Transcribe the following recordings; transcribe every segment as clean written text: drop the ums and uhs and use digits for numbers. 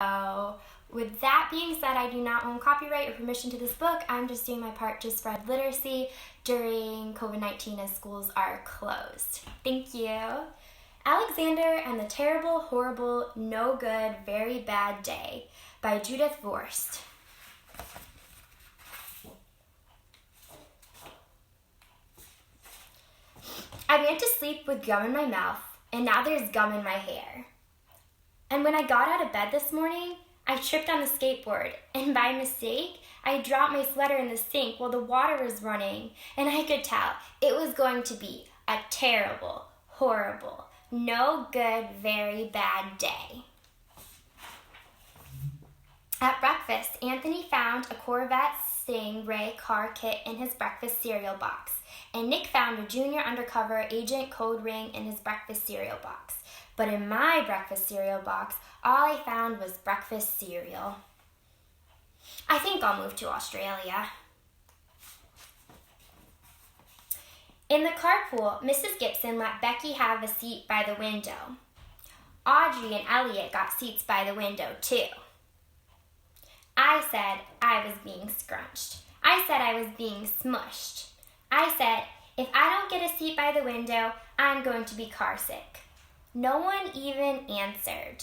So, with that being said, I do not own copyright or permission to this book. I'm just doing my part to spread literacy during COVID-19 as schools are closed. Thank you. Alexander and the Terrible, Horrible, No Good, Very Bad Day by Judith Viorst. I went to sleep with gum in my mouth, and now there's gum in my hair. And when I got out of bed this morning, I tripped on the skateboard, and by mistake, I dropped my sweater in the sink while the water was running, and I could tell it was going to be a terrible, horrible, no good, very bad day. At breakfast, Anthony found a Corvette Stingray car kit in his breakfast cereal box, and Nick found a junior undercover agent code ring in his breakfast cereal box. But in my breakfast cereal box, all I found was breakfast cereal. I think I'll move to Australia. In the carpool, Mrs. Gibson let Becky have a seat by the window. Audrey and Elliot got seats by the window, too. I said I was being scrunched. I said I was being smushed. I said, if I don't get a seat by the window, I'm going to be car sick. No one even answered.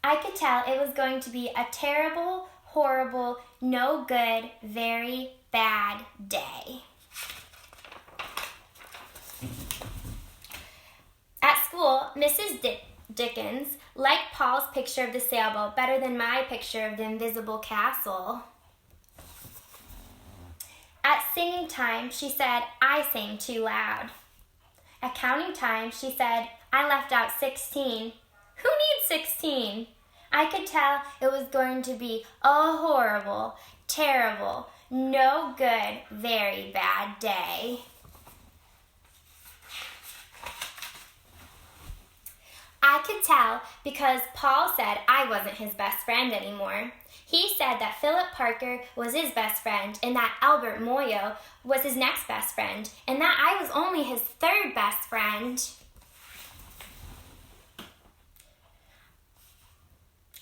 I could tell it was going to be a terrible, horrible, no good, very bad day. At school, Mrs. Dickens liked Paul's picture of the sailboat better than my picture of the invisible castle. At singing time, she said, I sang too loud. At counting time, she said, I left out 16. Who needs 16? I could tell it was going to be a horrible, terrible, no good, very bad day. I could tell because Paul said I wasn't his best friend anymore. He said that Philip Parker was his best friend and that Albert Moyo was his next best friend and that I was only his third best friend.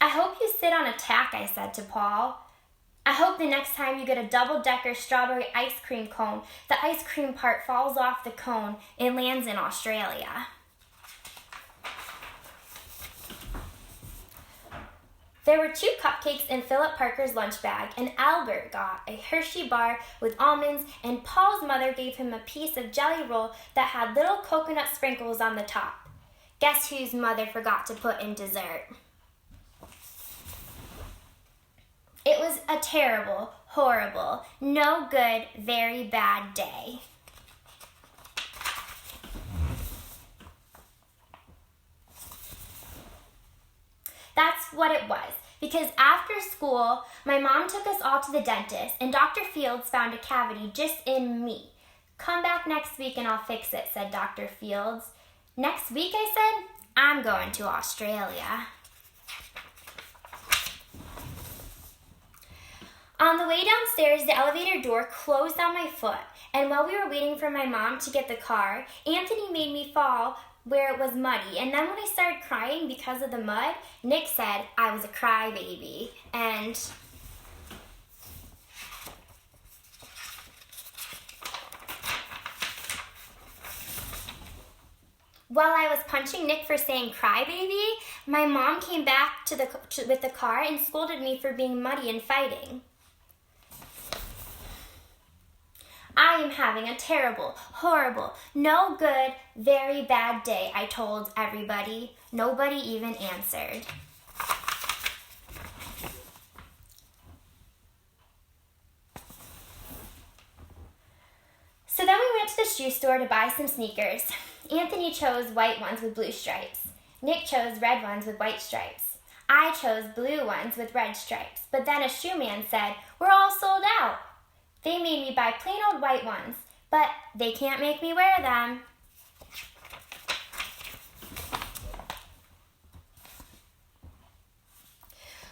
I hope you sit on a tack, I said to Paul. I hope the next time you get a double-decker strawberry ice cream cone, the ice cream part falls off the cone and lands in Australia. There were 2 cupcakes in Philip Parker's lunch bag, and Albert got a Hershey bar with almonds, and Paul's mother gave him a piece of jelly roll that had little coconut sprinkles on the top. Guess whose mother forgot to put in dessert? It was a terrible, horrible, no good, very bad day. That's what it was, because after school, my mom took us all to the dentist, and Dr. Fields found a cavity just in me. Come back next week and I'll fix it, said Dr. Fields. Next week, I said, I'm going to Australia. On the way downstairs, the elevator door closed on my foot, and while we were waiting for my mom to get the car, Anthony made me fall where it was muddy, and then when I started crying because of the mud, Nick said I was a crybaby, and while I was punching Nick for saying crybaby, my mom came back with the car and scolded me for being muddy and fighting. I am having a terrible, horrible, no good, very bad day, I told everybody. Nobody even answered. So then we went to the shoe store to buy some sneakers. Anthony chose white ones with blue stripes. Nick chose red ones with white stripes. I chose blue ones with red stripes. But then a shoe man said, we're all sold out. They made me buy plain old white ones, but they can't make me wear them.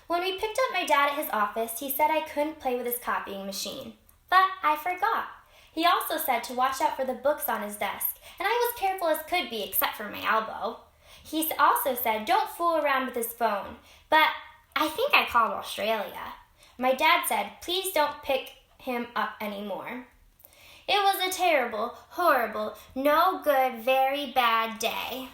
When we picked up my dad at his office, he said I couldn't play with his copying machine. But I forgot. He also said to watch out for the books on his desk, and I was careful as could be except for my elbow. He also said, don't fool around with his phone, but I think I called Australia. My dad said, please don't pick him up anymore. It was a terrible, horrible, no good, very bad day.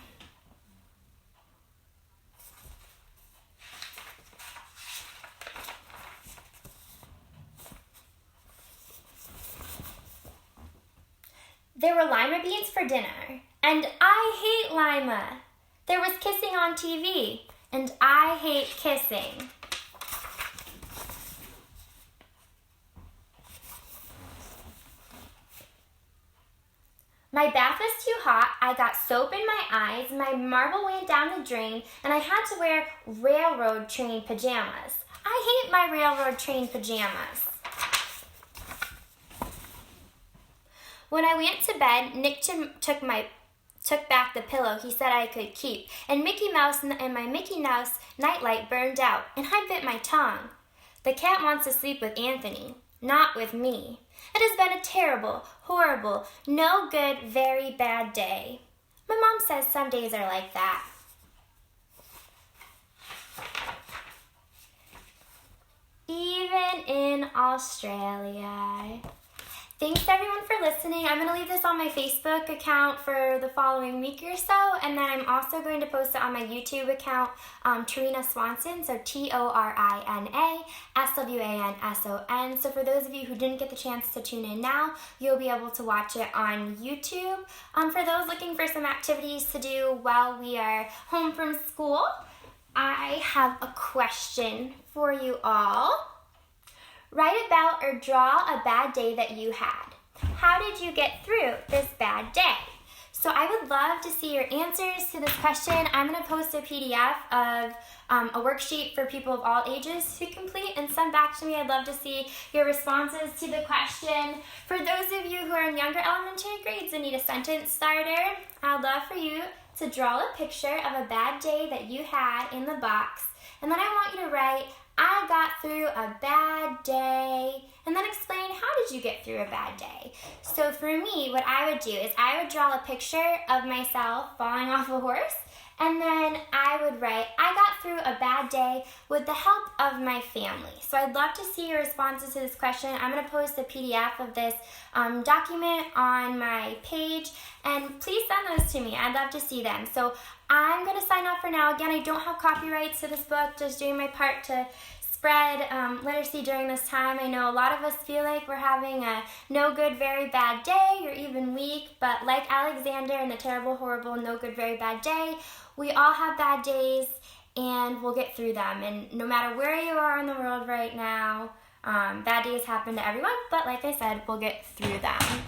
There were lima beans for dinner, and I hate lima. There was kissing on TV, and I hate kissing. My bath was too hot, I got soap in my eyes, my marble went down the drain, and I had to wear railroad train pajamas. I hate my railroad train pajamas. When I went to bed, Nick took back the pillow he said I could keep, and Mickey Mouse and my Mickey Mouse nightlight burned out, and I bit my tongue. The cat wants to sleep with Anthony, not with me. It has been a terrible, horrible, no good, very bad day. My mom says some days are like that. Even in Australia. Thanks everyone for listening. I'm going to leave this on my Facebook account for the following week or so, and then I'm also going to post it on my YouTube account, Torina Swanson, so TorinaSwanson. So for those of you who didn't get the chance to tune in now, you'll be able to watch it on YouTube. For those looking for some activities to do while we are home from school, I have a question for you all. Write about or draw a bad day that you had. How did you get through this bad day? So I would love to see your answers to this question. I'm going to post a PDF of a worksheet for people of all ages to complete and send back to me. I'd love to see your responses to the question. For those of you who are in younger elementary grades and need a sentence starter, I'd love for you to draw a picture of a bad day that you had in the box. And then I want you to write, I got through a bad day, and then explain how did you get through a bad day. So for me, what I would do is I would draw a picture of myself falling off a horse, and then I would write, I got through a bad day with the help of my family. So I'd love to see your responses to this question. I'm going to post a PDF of this document on my page, and please send those to me. I'd love to see them. So I'm going to sign off for now. Again, I don't have copyrights to this book, just doing my part to spread literacy during this time. I know a lot of us feel like we're having a no good, very bad day or even week, but like Alexander and the terrible, horrible, no good, very bad day, we all have bad days and we'll get through them. And no matter where you are in the world right now, bad days happen to everyone, but like I said, we'll get through them.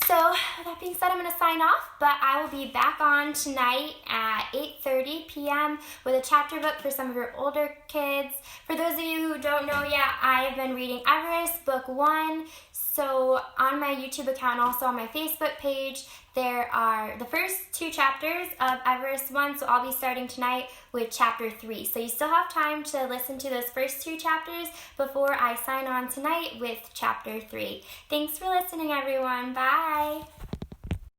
So with that being said, I'm going to sign off, but I will be back on tonight at 8:30 p.m. with a chapter book for some of your older kids. For those of you who don't know yet, I have been reading Everest, book 1. So on my YouTube account, also on my Facebook page, there are the first 2 chapters of Everest 1, so I'll be starting tonight with chapter 3. So you still have time to listen to those first 2 chapters before I sign on tonight with chapter 3. Thanks for listening, everyone. Bye.